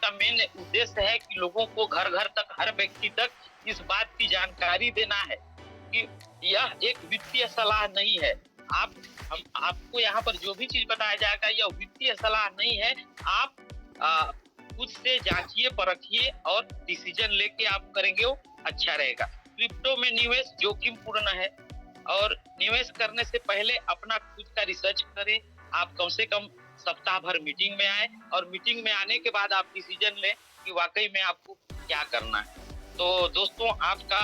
इसका मेन उद्देश्य है कि लोगों को घर घर तक, हर व्यक्ति तक इस बात की जानकारी देना है कि यह एक वित्तीय सलाह नहीं है। आप हम आपको यहाँ पर जो भी चीज बताया जाएगा यह वित्तीय सलाह नहीं है। आप खुद से जांचिए, परखिए और डिसीजन लेके आप करेंगे वो अच्छा रहेगा। क्रिप्टो में निवेश जोखिम पूर्ण है और निवेश करने से पहले अपना खुद का रिसर्च करें। आप कम से कम सप्ताह भर मीटिंग में आए और मीटिंग में आने के बाद आप डिसीजन लें कि वाकई में आपको क्या करना है। तो दोस्तों, आपका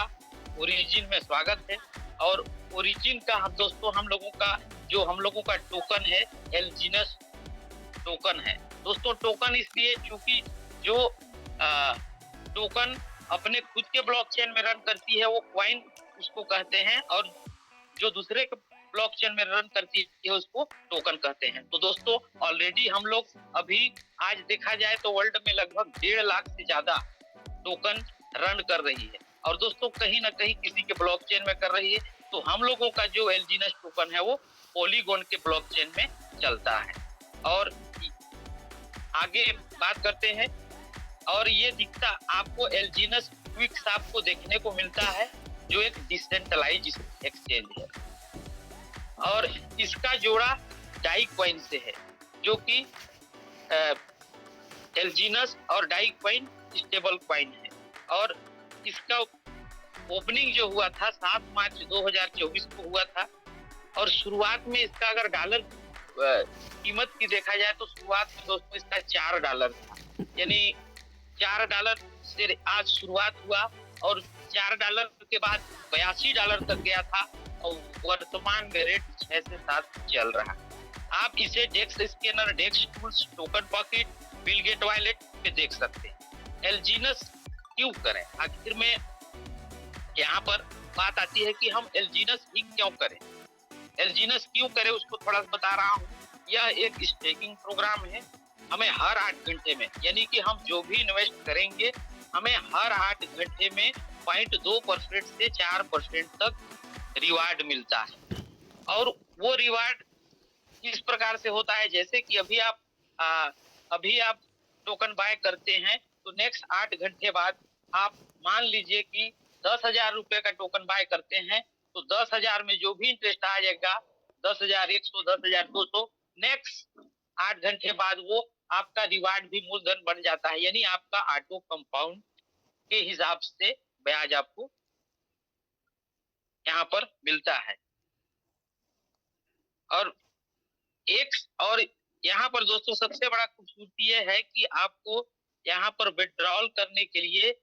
ओरिजिन में स्वागत है। और ओरिजिन का हम लोगों का जो हम लोगों का टोकन है, एलजीनस टोकन है। दोस्तों, टोकन इसलिए चूंकि जो टोकन अपने खुद के ब्लॉकचेन में रन करती है वो क्वाइन उसको कहते हैं, और जो दूसरे ब्लॉकचेन में रन करती है उसको टोकन कहते हैं। तो दोस्तों, ऑलरेडी हम लोग अभी आज देखा जाए तो वर्ल्ड में लगभग 1.5 लाख से ज्यादा टोकन रन कर रही है, और दोस्तों कहीं ना कहीं किसी के ब्लॉकचेन में कर रही है। तो हम लोगों का जो एलजीनस टोकन है वो पॉलीगॉन के ब्लॉकचेन में चलता है। और आगे बात करते हैं। और ये दिखता आपको एलजीनस क्विक्स आपको देखने को मिलता है, जो एक डिसेंट्रलाइज एक्सचेंज है, और इसका जोड़ा डाई कॉइन से है, जो कि एलजीनस और डाई कॉइन स्टेबल कॉइन है। और इसका ओपनिंग जो हुआ था 7 मार्च 2024 को हुआ था, और शुरुआत में इसका अगर डॉलर कीमत की देखा जाए तो शुरुआत में दोस्तों इसका $4 था। यानी $4 से आज शुरुआत हुआ और $4 के बाद $82 तक गया था, और वर्तमान में रेट 6 से 7 चल रहा है। आप इसे DEX scanner, DEX tools, token pocket, Bitget wallet पे देख सकते हैं। एलजीनस क्यों करें? आखिर में यहाँ पर बात आती है कि हम एलजीनस ही क्यों करें। एलजीनस क्यों करें उसको थोड़ा सा बता रहा हूँ। यह एक स्टेकिंग प्रोग्राम है। हमें हर 8 घंटे में, यानी कि हम जो भी इन्वेस्ट करेंगे हमें हर 8 घंटे में 0.2% से 4% तक रिवार्ड मिलता है। और वो रिवार्ड इस प्रकार से होता है, जैसे कि अभी आप टोकन बाय करते हैं तो नेक्स्ट 8 घंटे बाद आप मान लीजिए कि 10,000 रुपए का टोकन बाय करते हैं, तो 10,000 में जो भी इंटरेस्ट आ जाएगा, 10,100, 10,200, नेक्स्ट 8 घंटे बाद वो आपका रिवार्ड भी मूलधन बन जाता है। यानी आपका ऑटो कंपाउंड के हिसाब से ब्याज आपको यहाँ पर मिलता है। और यहाँ पर दोस्तों सबसे बड़ा खूबसूरती ये है कि आपको यहाँ पर विड्रॉल करने के लिए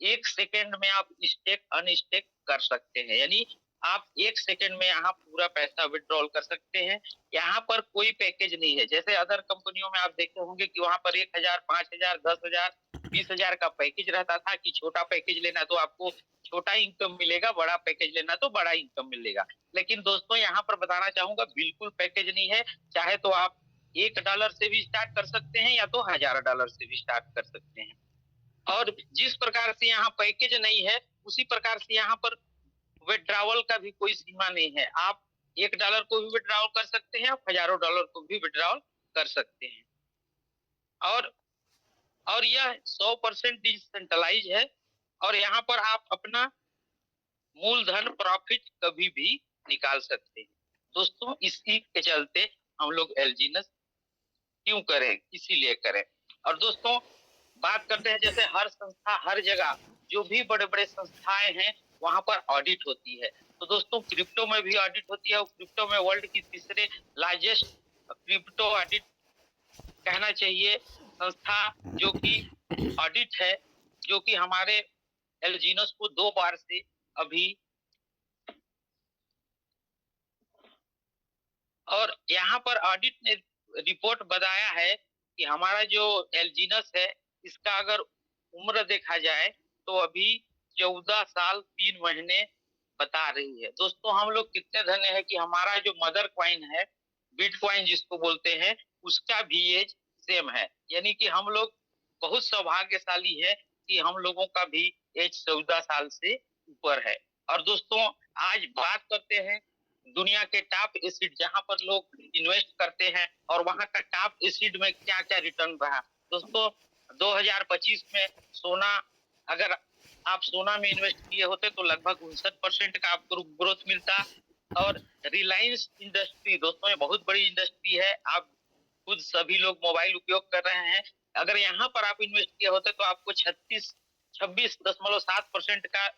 1 सेकेंड में आप स्टेक अनस्टेक कर सकते हैं। यानी आप 1 सेकेंड में यहाँ पूरा पैसा विड्रॉल कर सकते हैं। यहाँ पर कोई पैकेज नहीं है। जैसे अदर कंपनियों में आप देखे होंगे कि वहां पर 1,000, 5,000, 10,000, 20,000 का पैकेज रहता था कि छोटा पैकेज लेना तो आपको छोटा इनकम मिलेगा, बड़ा पैकेज लेना तो बड़ा इनकम मिलेगा। लेकिन दोस्तों यहाँ पर बताना चाहूंगा, बिल्कुल पैकेज नहीं है। चाहे तो आप $1 से भी स्टार्ट कर सकते हैं या तो $1,000 से भी स्टार्ट कर सकते हैं। और जिस प्रकार से यहाँ पैकेज नहीं है उसी प्रकार से यहाँ पर विड्रावल का भी कोई सीमा नहीं है। आप $1 को भी विड्रावल कर सकते हैं, आप हजारों डॉलर को भी विड्रावल कर सकते हैं। और यह 100% डिसेंट्रलाइज है, और यहाँ पर आप अपना मूलधन प्रॉफिट कभी भी निकाल सकते हैं। दोस्तों, इसी के चलते हम लोग एलजीनस क्यों करें, इसीलिए करें। और दोस्तों बात करते हैं, जैसे हर संस्था, हर जगह जो भी बड़े बड़े संस्थाएं हैं वहां पर ऑडिट होती है। तो दोस्तों क्रिप्टो में भी ऑडिट होती है, और क्रिप्टो में वर्ल्ड की तीसरे लार्जेस्ट क्रिप्टो ऑडिट कहना चाहिए संस्था जो कि ऑडिट है, जो कि हमारे एलजीनस को 2 बार से अभी, और यहाँ पर ऑडिट ने रिपोर्ट बताया है कि हमारा जो एलजीनस है इसका अगर उम्र देखा जाए तो अभी 14 साल 3 महीने बता रही है। दोस्तों हम लोग कितने धन्य है कि हमारा जो मदर क्वाइन है, बिटकॉइन जिसको बोलते हैं, उसका भी एज सेम है। यानी कि हम लोग बहुत सौभाग्यशाली है कि हम लोगों का भी एज 14 साल से ऊपर है। और दोस्तों आज बात करते हैं दुनिया के टॉप एसिड जहां पर लोग इन्वेस्ट करते हैं और वहां का टॉप एसिड में क्या क्या रिटर्न रहा। दोस्तों 2025 में सोना, अगर आप सोना में इन्वेस्ट किए होते तो लगभग 59% का आपको ग्रोथ मिलता। और रिलायंस इंडस्ट्री दोस्तों ये बहुत बड़ी इंडस्ट्री है, आप खुद सभी लोग मोबाइल उपयोग कर रहे हैं। अगर यहाँ पर आप इन्वेस्ट किए होते तो आपको 26.7% का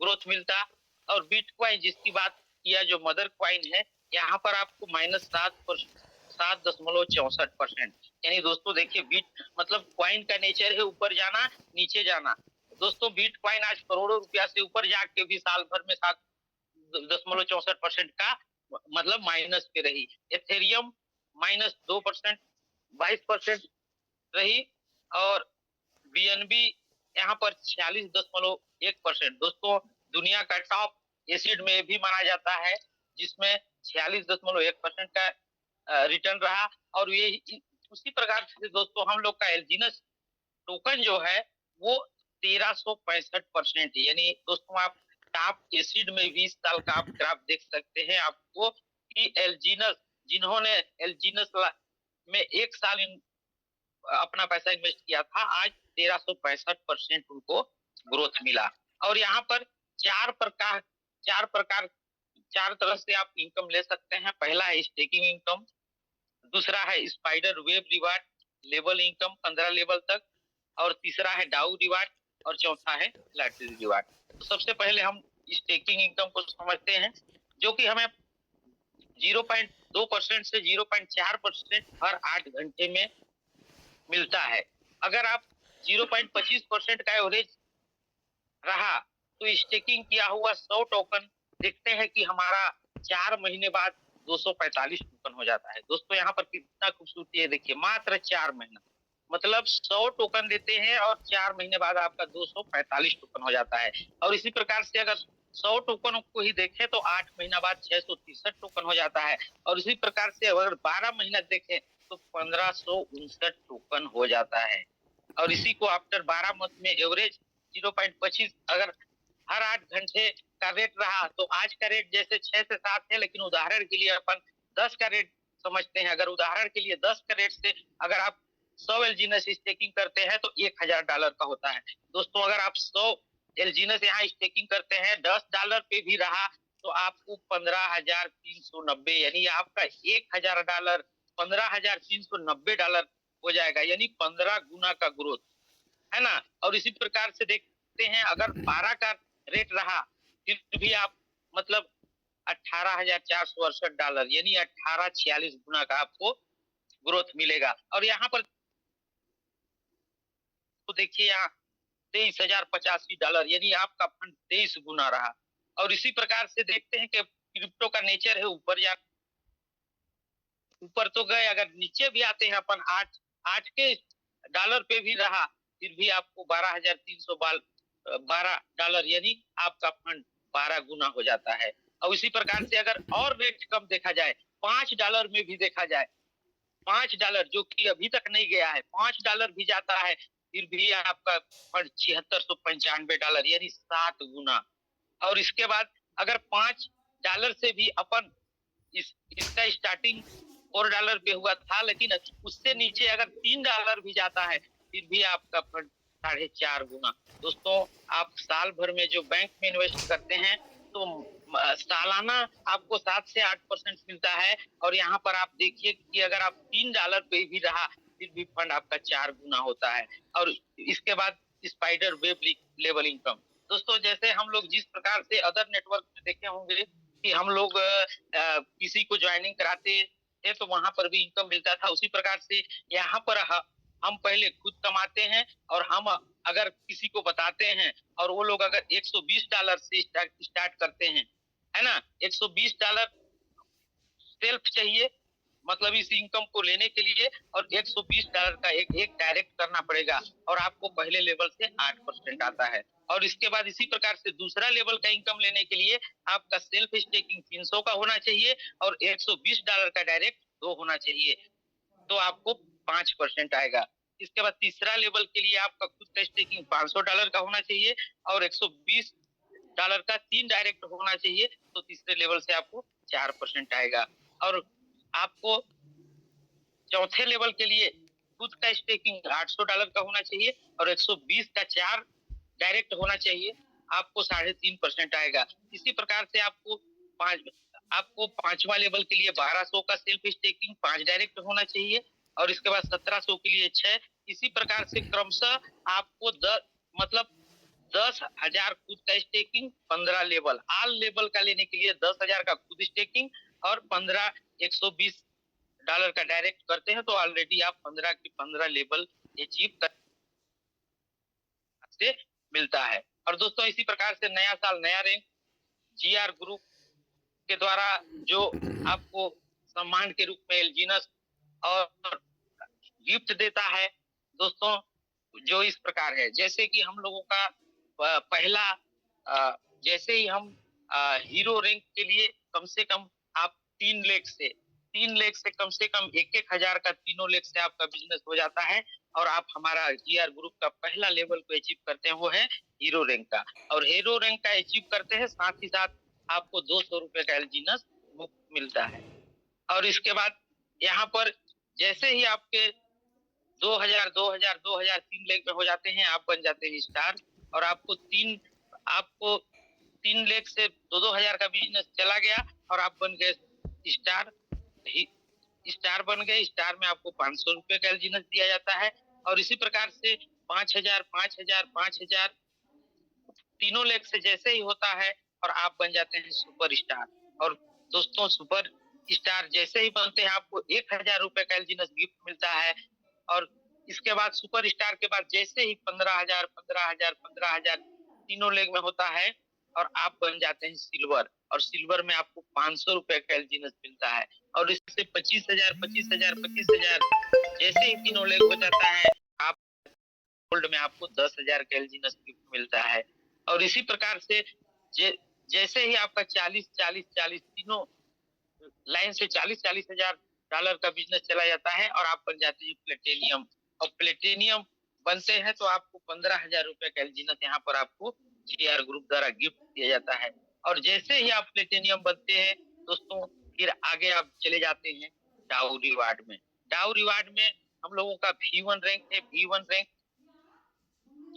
ग्रोथ मिलता। और बिटकॉइन जिसकी बात किया, जो मदर क्वाइन है, यहाँ पर आपको -7.64%। यानी दोस्तों देखिए, बीट मतलब क्वाइन का नेचर है ऊपर जाना नीचे जाना। दोस्तों बिटकॉइन आज करोड़ों रुपया से ऊपर जाके भी साल भर में 7.64% का मतलब माइनस पे रही। एथेरियम -2%, 22% रही। और बीएनबी यहाँ पर 46.1%। दोस्तों दुनिया का टॉप एसिड में भी माना जाता है, जिसमें 46.1% का रिटर्न रहा। और ये उसी प्रकार से दोस्तों हम लोग का एल्जीनस टोकन जो है वो 1365%। यानी दोस्तों आप टॉप एसिड में 20 साल का आप ग्राफ देख सकते हैं आपको कि एल्जीनस, जिन्होंने एल्जीनस में 1 साल अपना पैसा इन्वेस्ट किया था, आज 1365% उनको ग्रोथ मिला। और यहाँ पर चार प्रकार 4 तरह से आप इनकम ले सकते हैं। पहला है स्टेकिंग इनकम, दूसरा है spider web reward level income 15 level तक, और तीसरा है डाउ रिवार्ड, और चौथा है लैटरल रिवार्ड। तो सबसे पहले हम स्टेकिंग इनकम को समझते हैं, जो कि हमें 0.2% से 0.4% हर 8 घंटे में मिलता है। अगर आप 0.25% का एवरेज रहा तो स्टेकिंग किया हुआ 100 टोकन देखते हैं कि हमारा 4 महीने बाद 245 टोकन हो जाता है। दोस्तों यहाँ पर कितना खूबसूरती है, देखिए मात्र 4 महीना, मतलब 100 टोकन देते हैं और 4 महीने बाद आपका 245 टोकन हो जाता है। और इसी प्रकार से अगर 100 टोकन को ही देखें तो 8 महीना बाद 663 टोकन हो जाता है। और इसी प्रकार से अगर 12 महीना देखें तो 1559 टोकन हो जाता है। और इसी को आफ्टर 12 मंथ में एवरेज 0.25 अगर हर 8 घंटे का रेट रहा तो आज का रेट जैसे 6 से 7 है, लेकिन उदाहरण के लिए अपन 10 का रेट समझते हैं। अगर उदाहरण के लिए 10 का रेट से अगर आप 100 एलजीनस स्टेकिंग करते हैं तो $1000 का होता है। दोस्तों अगर आप 100 एलजीनस यहाँ स्टेकिंग करते हैं, $10 पे भी रहा तो आपको 15,390, यानी आपका $1000 $15,390 हो जाएगा, यानी 15 गुना का ग्रोथ है ना। और इसी प्रकार से देखते हैं अगर 12 का रेट रहा फिर भी आप मतलब $18,468, यानी 1846 गुना का आपको ग्रोथ मिलेगा। और यहाँ पर तो देखिए यहाँ $23,085, यानी आपका फंड 23 गुना रहा। और इसी प्रकार से देखते हैं कि क्रिप्टो का नेचर है ऊपर जा, ऊपर तो गए, अगर नीचे भी आते हैं अपन 8 के डॉलर पे भी रहा फिर भी आपको $12,312, यानी आपका फंड 12 गुना हो जाता है। और इसी प्रकार से अगर और रेट कम देखा जाए, $5 में भी देखा जाए, $5 जो कि अभी तक नहीं गया है, $5 भी जाता है फिर भी आपका फंड $7695, यानी 7 गुना। और इसके बाद अगर $5 से भी अपन इसका स्टार्टिंग $4 पे हुआ था, लेकिन उससे नीचे अगर $3 भी जाता है फिर भी आपका फंड 4.5 गुना। दोस्तों आप साल भर में जो बैंक में इन्वेस्ट करते हैं तो सालाना आपको 7 से 8% मिलता है। और यहाँ पर आप देखिए कि अगर आप $3 पे भी रहा फिर भी फंड आपका 4 गुना होता है। और इसके बाद स्पाइडर वेब लेवल इनकम, दोस्तों जैसे हम लोग जिस प्रकार से अदर नेटवर्क में देखे होंगे कि हम लोग किसी को ज्वाइनिंग कराते थे तो वहां पर भी इनकम मिलता था, उसी प्रकार से यहाँ पर हम पहले खुद कमाते हैं और हम अगर किसी को बताते हैं और वो लोग अगर $120 से स्टार्ट करते हैं, है ना, $120 सेल्फ चाहिए मतलब इस इनकम को लेने के लिए, और $120 का एक डायरेक्ट करना पड़ेगा और आपको पहले लेवल से 8% आता है। और इसके बाद इसी प्रकार से दूसरा लेवल का इनकम लेने के लिए आपका सेल्फ स्टेकिंग 300 का होना चाहिए और $120 का डायरेक्ट 2 होना चाहिए, तो आपको 5% आएगा। इसके बाद तीसरा लेवल के लिए आपका खुद का स्टेकिंग $500 का होना चाहिए और $120 का 3 डायरेक्ट होना चाहिए, तो तीसरे लेवल से आपको 4% आएगा। और आपको चौथे लेवल के लिए खुद का स्टेकिंग $800 का होना चाहिए और 120 का 4 डायरेक्ट होना चाहिए, आपको 3.5% आएगा। इसी प्रकार से आपको पांचवा लेवल के लिए 1200 का सेल्फ स्टेकिंग 5 डायरेक्ट होना चाहिए और इसके बाद 1700 के लिए 6। इसी प्रकार से क्रमशः आपको मतलब 10,000 खुद का स्टेकिंग, 15 लेवल ऑल लेवल का लेने के लिए 10,000 का खुद स्टेकिंग और 15 $120 का डायरेक्ट करते हैं तो ऑलरेडी आप 15 की 15 लेवल अचीव कर से मिलता है। और दोस्तों इसी प्रकार से नया साल नया रैंक जीआर ग्रुप के द्वारा जो आपको सम्मान के रूप में एलजीनस और गिफ्ट देता है दोस्तों, जो इस प्रकार है। जैसे कि हम लोगों का पहला जैसे ही हम हीरो रैंक के लिए कम से कम आप 3 लेख से कम से कम 1,000 का 3 लेख से आपका बिजनेस हो जाता है और आप हमारा जीआर ग्रुप का पहला लेवल को अचीव करते हैं, वो है हीरो रैंक का। और हीरो रैंक का अचीव करते हैं साथ ही साथ आपको 200 रुपए का एलजीनस मुफ्त मिलता है। और इसके बाद यहाँ पर जैसे ही आपके 2000, 2000, 2000 3 लेग में हो जाते हैं, आप बन जाते हैं स्टार और आपको 3 लेग से 2-2 हजार का बिजनेस चला गया और आप बन गए स्टार। स्टार बन गए, स्टार में आपको 500 रुपए का एलजीनस दिया जाता है और इसी प्रकार से 5,000, 5,000, 5,000 तीनों लेग से जैसे ही होता है और आप बन जाते हैं सुपर स्टार। और दोस्तों सुपर स्टार जैसे ही बनते हैं आपको 1,000 रुपए का एलजीनस गिफ्ट मिलता है और इसके बाद सुपर स्टार के बाद जैसे ही 15,000, 15,000, 15,000 तीनों लेग में होता है और आप बन जाते हैं सिल्वर और सिल्वर में आपको 500 रुपए का एलजीनस मिलता है और इससे 25,000, 25,000, 25,000 जैसे ही तीनों लेग हो जाता है आप गोल्ड में आपको 10,000 का एलजीनस गिफ्ट मिलता है। और इसी प्रकार से जैसे ही आपका 40, 40, 40 तीनों लाइन से 40-40 हजार डॉलर का बिजनेस चला जाता है और आप बन जाते हैं प्लेटिनियम। और प्लेटिनियम बनते हैं तो आपको 15,000 रुपए का एलजीनस यहाँ पर आपको जीआर ग्रुप द्वारा गिफ्ट दिया जाता है। और जैसे ही आप प्लेटिनियम बनते हैं दोस्तों फिर आगे आप चले जाते हैं डाउ रिवार्ड में। डाउ रिवार्ड में हम लोगों का V1 रैंक है। V1 रैंक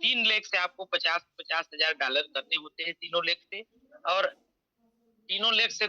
3 लेग से आपको 50-50 हजार डॉलर करने होते हैं तीनों लेग से और तीनों लेग से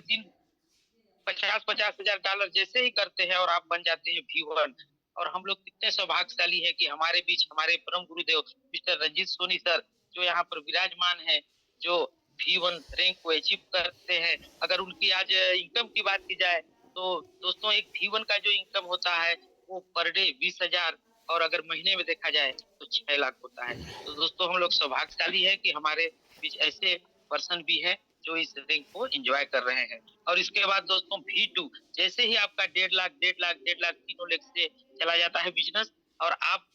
50-50 हजार डॉलर जैसे ही करते हैं और आप बन जाते हैं V1। और हम लोग कितने सौभाग्यशाली है कि हमारे बीच हमारे परम गुरुदेव मिस्टर रंजीत सोनी सर जो यहाँ पर विराजमान है, जो V1 रैंक को अचीव करते हैं। अगर उनकी आज इनकम की बात की जाए तो दोस्तों एक V1 का जो इनकम होता है वो पर डे 20,000 और अगर महीने में देखा जाए तो 6 लाख होता है। तो दोस्तों हम लोग सौभाग्यशाली है कि हमारे बीच ऐसे पर्सन भी है जो इस रैंक को एंजॉय कर रहे हैं। और इसके बाद दोस्तों V2 जैसे ही आपका 1.5 लाख 1.5 लाख 1.5 लाख तीनों लेग से चला जाता है बिजनेस और आप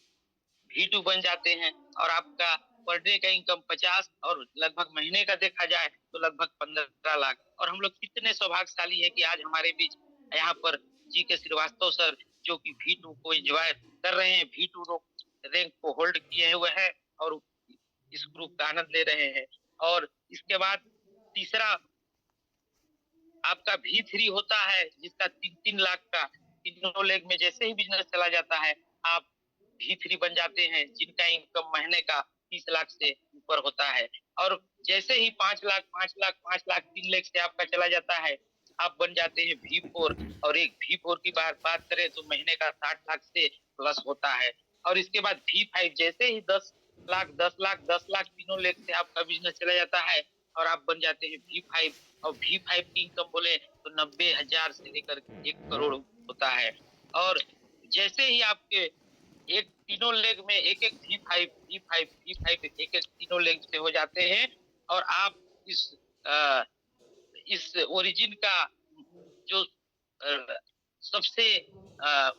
V2 बन जाते हैं और आपका पर डे का इनकम 50 और लगभग महीने का देखा जाए तो लगभग 15 लाख। और हम लोग कितने सौभाग्यशाली है कि आज हमारे बीच यहाँ पर जी के श्रीवास्तव सर जो कि V2 को एंजॉय कर रहे हैं, V2 रैंक को होल्ड किए हुए हैं और इस ग्रुप का आनंद ले रहे हैं। और इसके बाद तीसरा आपका V3 होता है जिसका 3-3 लाख का तीनों लेग में जैसे ही बिजनेस चला जाता है आप V3 बन जाते हैं जिनका इनकम महीने का 30 लाख से ऊपर होता है। और जैसे ही 5 लाख 5 लाख 5 लाख 3 लेग से आपका चला जाता है आप बन जाते हैं V4। और एक V4 की बात करें तो महीने का 60 लाख से प्लस होता है। और इसके बाद V5 जैसे ही 10 लाख 10 लाख 10 लाख तीनों लेग से आपका बिजनेस चला जाता है और आप बन जाते हैं V5। और V5 की इनकम बोले तो 90,000 से लेकर 1 करोड़ होता है। और जैसे ही आपके एक तीनों लेग में एक V5 V5 V5 एक तीनों लेग से हो जाते हैं और आप इस ओरिजिन का जो सबसे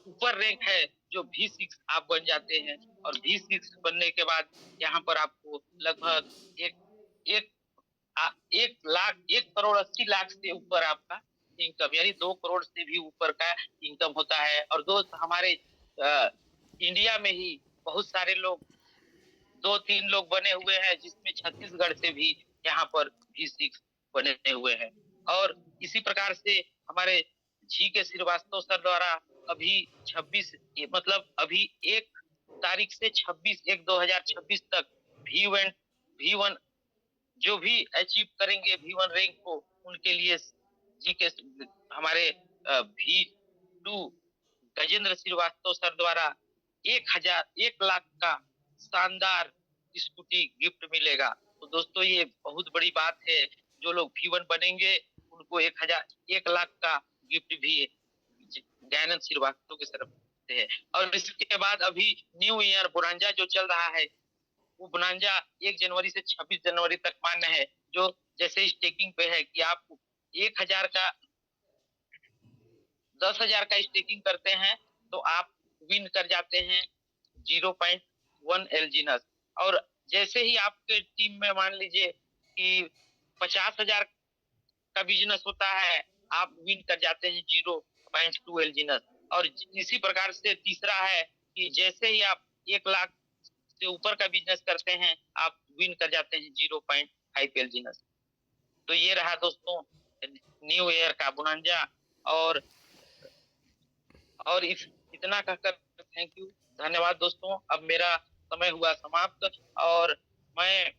ऊपर रैंक है जो V6 आप बन जाते हैं। और V6 बनने के बाद यहाँ पर आपको लगभग एक एक 1,80,00,000 से ऊपर आपका इनकम यानी 2 करोड़ से भी ऊपर का इनकम होता है। और दोस्त हमारे इंडिया में ही बहुत सारे लोग 2-3 लोग बने हुए हैं जिसमें छत्तीसगढ़ से भी यहाँ पर V6 बने हुए हैं। और इसी प्रकार से हमारे जी के श्रीवास्तव सर द्वारा अभी 26 मतलब अभी 1 तारीख से 26/1/2026 तक V1 जो भी अचीव करेंगे V1 रैंक को, उनके लिए जी के हमारे V2 गजेंद्र श्रीवास्तव सर द्वारा 1 लाख का शानदार स्कूटी गिफ्ट मिलेगा। तो दोस्तों ये बहुत बड़ी बात है, जो लोग V1 बनेंगे उनको 1 लाख का गिफ्ट भी गयानंद श्रीवास्तव की तरफ से है। और इसके बाद अभी न्यू ईयर बोनांजा जो चल रहा है, वो बोनांजा 1 जनवरी से 26 जनवरी तक मान्य है, जो जैसे स्टेकिंग पे है कि आप 1,000 का 10,000 का स्टेकिंग करते हैं तो आप विन कर जाते हैं 0.1 एलजीनस। और जैसे ही आपके टीम में मान लीजिए कि 50,000 का बिजनेस होता है, आप विन कर जाते हैं 0.2 एलजीनस। और इसी प्रकार से तीसरा है कि जैसे ही आप 1 लाख से ऊपर का बिजनेस करते हैं, आप विन कर जाते हैं 0.5 एलजीनस। तो ये रहा दोस्तों न्यू ईयर का बोनांजा। और इतना कहकर थैंक यू, धन्यवाद दोस्तों। अब मेरा समय हुआ समाप्त और मैं